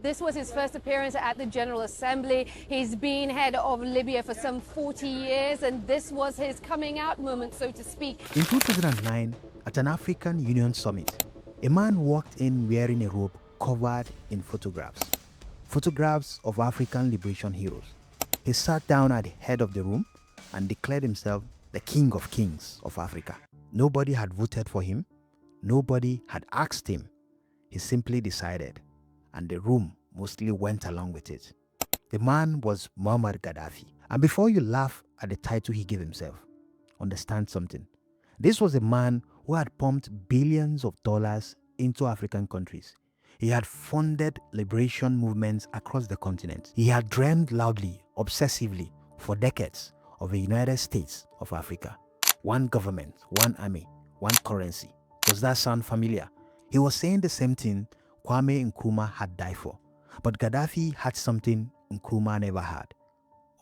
This was his first appearance at the General Assembly. He's been head of Libya for some 40 years, and this was his coming out moment, so to speak. In 2009, at an African Union summit, a man walked in wearing a robe covered in photographs of African liberation heroes. He sat down at the head of the room and declared himself the King of Kings of Africa. Nobody had voted for him. Nobody had asked him. He simply decided, and the room mostly went along with it. The man was Muammar Gaddafi. And before you laugh at the title he gave himself, understand something. This was a man who had pumped billions of dollars into African countries. He had funded liberation movements across the continent. He had dreamed loudly, obsessively, for decades of a United States of Africa. One government, one army, one currency. Does that sound familiar? He was saying the same thing Kwame Nkrumah had died for. But Gaddafi had something Nkrumah never had.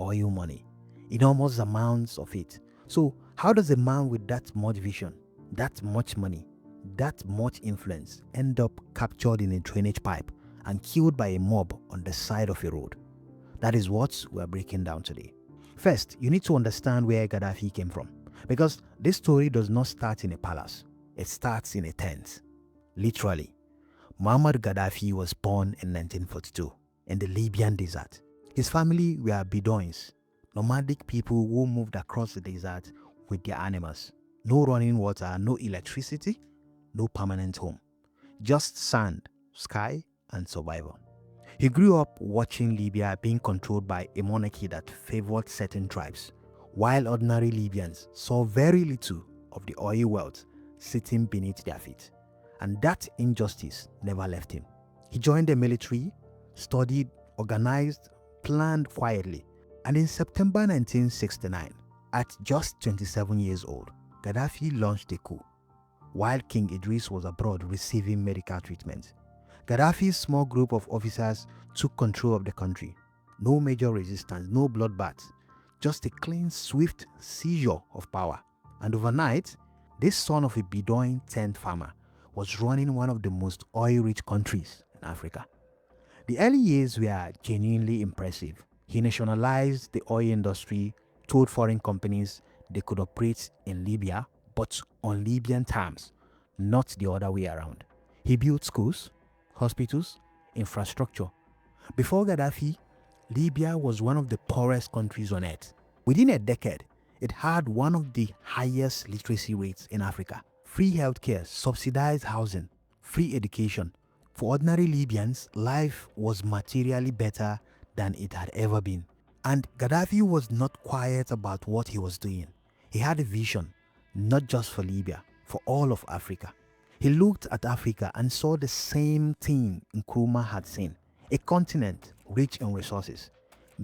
Oil money. Enormous amounts of it. So how does a man with that much vision, that much money, that much influence end up captured in a drainage pipe and killed by a mob on the side of a road? That is what we are breaking down today. First, you need to understand where Gaddafi came from, because this story does not start in a palace. It starts in a tent. Literally. Muammar Gaddafi was born in 1942 in the Libyan desert. His family were Bedouins, nomadic people who moved across the desert with their animals. No running water, no electricity, no permanent home. Just sand, sky, and survival. He grew up watching Libya being controlled by a monarchy that favored certain tribes, while ordinary Libyans saw very little of the oil wealth sitting beneath their feet. And that injustice never left him. He joined the military, studied, organized, planned quietly. And in September 1969, at just 27 years old, Gaddafi launched a coup, while King Idris was abroad receiving medical treatment. Gaddafi's small group of officers took control of the country. No major resistance, no bloodbath, just a clean, swift seizure of power. And overnight, this son of a Bedouin tent farmer was running one of the most oil-rich countries in Africa. The early years were genuinely impressive. He nationalized the oil industry, told foreign companies they could operate in Libya, but on Libyan terms, not the other way around. He built schools, hospitals, infrastructure. Before Gaddafi, Libya was one of the poorest countries on earth. Within a decade, it had one of the highest literacy rates in Africa. Free healthcare, subsidized housing, free education. For ordinary Libyans, life was materially better than it had ever been. And Gaddafi was not quiet about what he was doing. He had a vision, not just for Libya, for all of Africa. He looked at Africa and saw the same thing Nkrumah had seen. A continent rich in resources,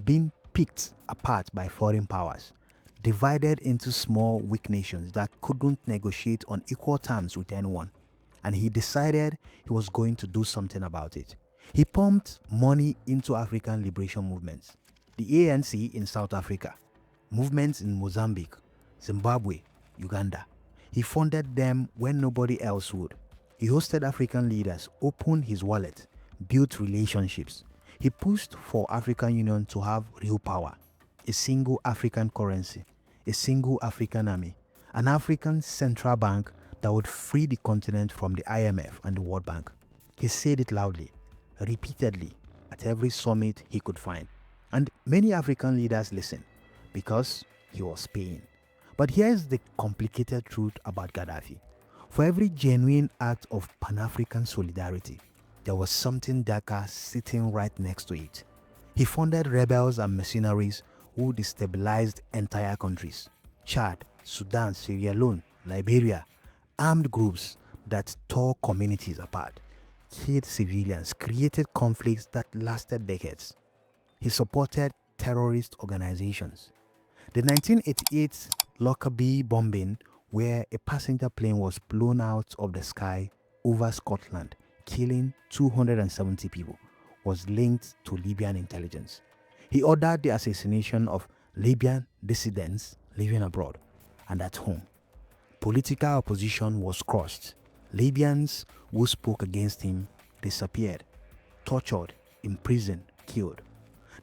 being picked apart by foreign powers, divided into small, weak nations that couldn't negotiate on equal terms with anyone. And he decided he was going to do something about it. He pumped money into African liberation movements. The ANC in South Africa, movements in Mozambique, Zimbabwe, Uganda. He funded them when nobody else would. He hosted African leaders, opened his wallet, built relationships. He pushed for African Union to have real power, a single African currency, a single African army, an African central bank that would free the continent from the IMF and the World Bank. He said it loudly, repeatedly, at every summit he could find. And many African leaders listened because he was paying. But here's the complicated truth about Gaddafi. For every genuine act of Pan-African solidarity, there was something darker sitting right next to it. He funded rebels and mercenaries who destabilized entire countries. Chad, Sudan, Sierra Leone, Liberia, armed groups that tore communities apart, killed civilians, created conflicts that lasted decades. He supported terrorist organizations. The 1988 Lockerbie bombing, where a passenger plane was blown out of the sky over Scotland, killing 270 people, was linked to Libyan intelligence. He ordered the assassination of Libyan dissidents living abroad and at home. Political opposition was crushed. Libyans who spoke against him disappeared, tortured, imprisoned, killed.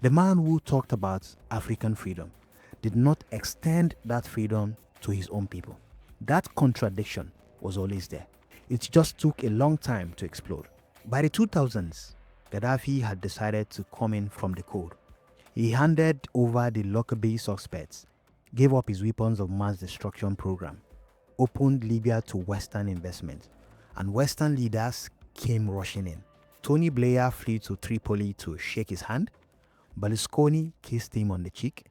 The man who talked about African freedom did not extend that freedom to his own people. That contradiction was always there. It just took a long time to explode. By the 2000s, Gaddafi had decided to come in from the cold. He handed over the Lockerbie suspects, gave up his weapons of mass destruction program, opened Libya to Western investment, and Western leaders came rushing in. Tony Blair flew to Tripoli to shake his hand. Berlusconi kissed him on the cheek.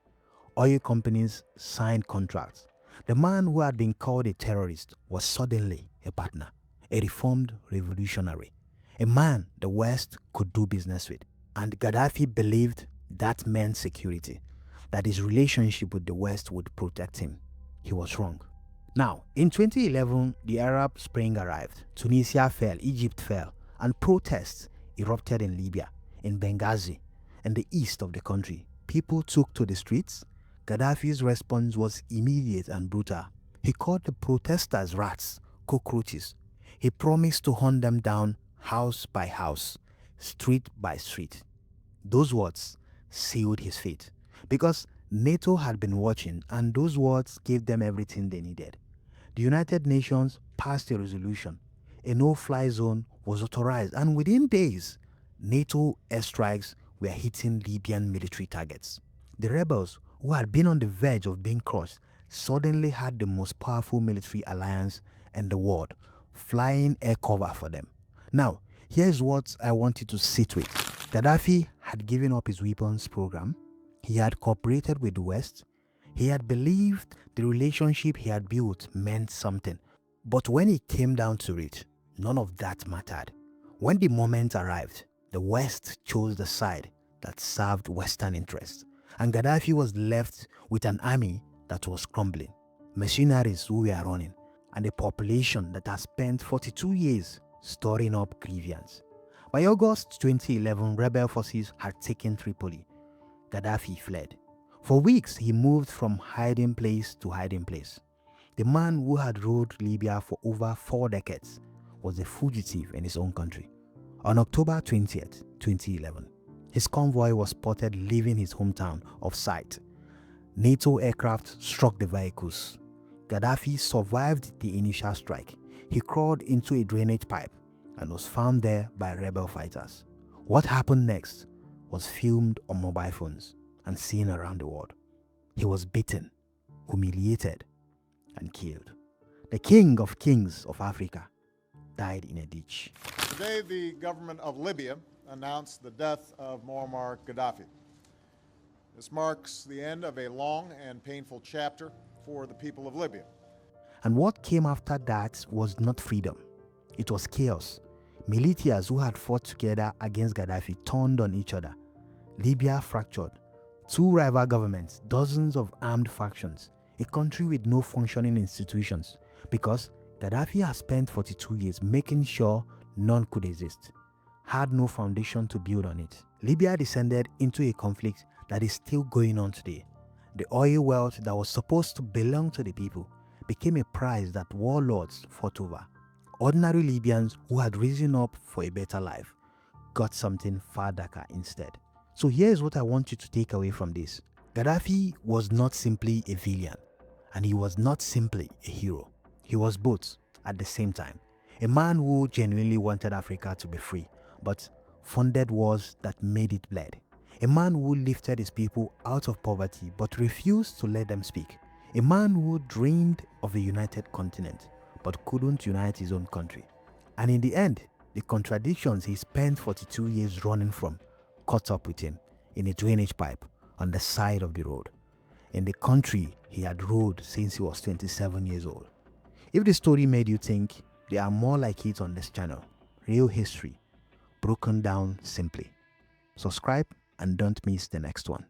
Oil companies signed contracts. The man who had been called a terrorist was suddenly a partner, a reformed revolutionary, a man the West could do business with. And Gaddafi believed that meant security, that his relationship with the West would protect him. He was wrong. Now, in 2011, the Arab Spring arrived. Tunisia fell, Egypt fell, and protests erupted in Libya, in Benghazi, in the east of the country. People took to the streets. Gaddafi's response was immediate and brutal. He called the protesters rats, cockroaches. He promised to hunt them down house by house, street by street. Those words sealed his fate because NATO had been watching, and those words gave them everything they needed. The United Nations passed a resolution. A no-fly zone was authorized, and within days, NATO airstrikes were hitting Libyan military targets. The rebels, who had been on the verge of being crushed, suddenly had the most powerful military alliance in the world, flying air cover for them. Now, here's what I want you to sit with. Gaddafi had given up his weapons program. He had cooperated with the West. He had believed the relationship he had built meant something. But when it came down to it, none of that mattered. When the moment arrived, the West chose the side that served Western interests. And Gaddafi was left with an army that was crumbling, mercenaries who were running, and a population that has spent 42 years storing up grievance. By August 2011, rebel forces had taken Tripoli. Gaddafi fled. For weeks, he moved from hiding place to hiding place. The man who had ruled Libya for over 4 decades was a fugitive in his own country. On October 20th, 2011, his convoy was spotted leaving his hometown off site. NATO aircraft struck the vehicles. Gaddafi survived the initial strike. He crawled into a drainage pipe and was found there by rebel fighters. What happened next was filmed on mobile phones and seen around the world. He was beaten, humiliated, and killed. The king of kings of Africa died in a ditch. Today, the government of Libya announced the death of Muammar Gaddafi. This marks the end of a long and painful chapter for the people of Libya. And what came after that was not freedom. It was chaos. Militias who had fought together against Gaddafi turned on each other. Libya fractured. 2 rival governments, dozens of armed factions, a country with no functioning institutions, because Gaddafi has spent 42 years making sure none could exist, had no foundation to build on it. Libya descended into a conflict that is still going on today. The oil wealth that was supposed to belong to the people became a prize that warlords fought over. Ordinary Libyans who had risen up for a better life got something far darker instead. So here's what I want you to take away from this. Gaddafi was not simply a villain, and he was not simply a hero. He was both at the same time. A man who genuinely wanted Africa to be free, but funded wars that made it bleed. A man who lifted his people out of poverty, but refused to let them speak. A man who dreamed of a united continent, but couldn't unite his own country. And in the end, the contradictions he spent 42 years running from caught up with him in a drainage pipe on the side of the road, in the country he had ruled since he was 27 years old. If the story made you think, there are more like it on this channel. Real history, broken down simply. Subscribe and don't miss the next one.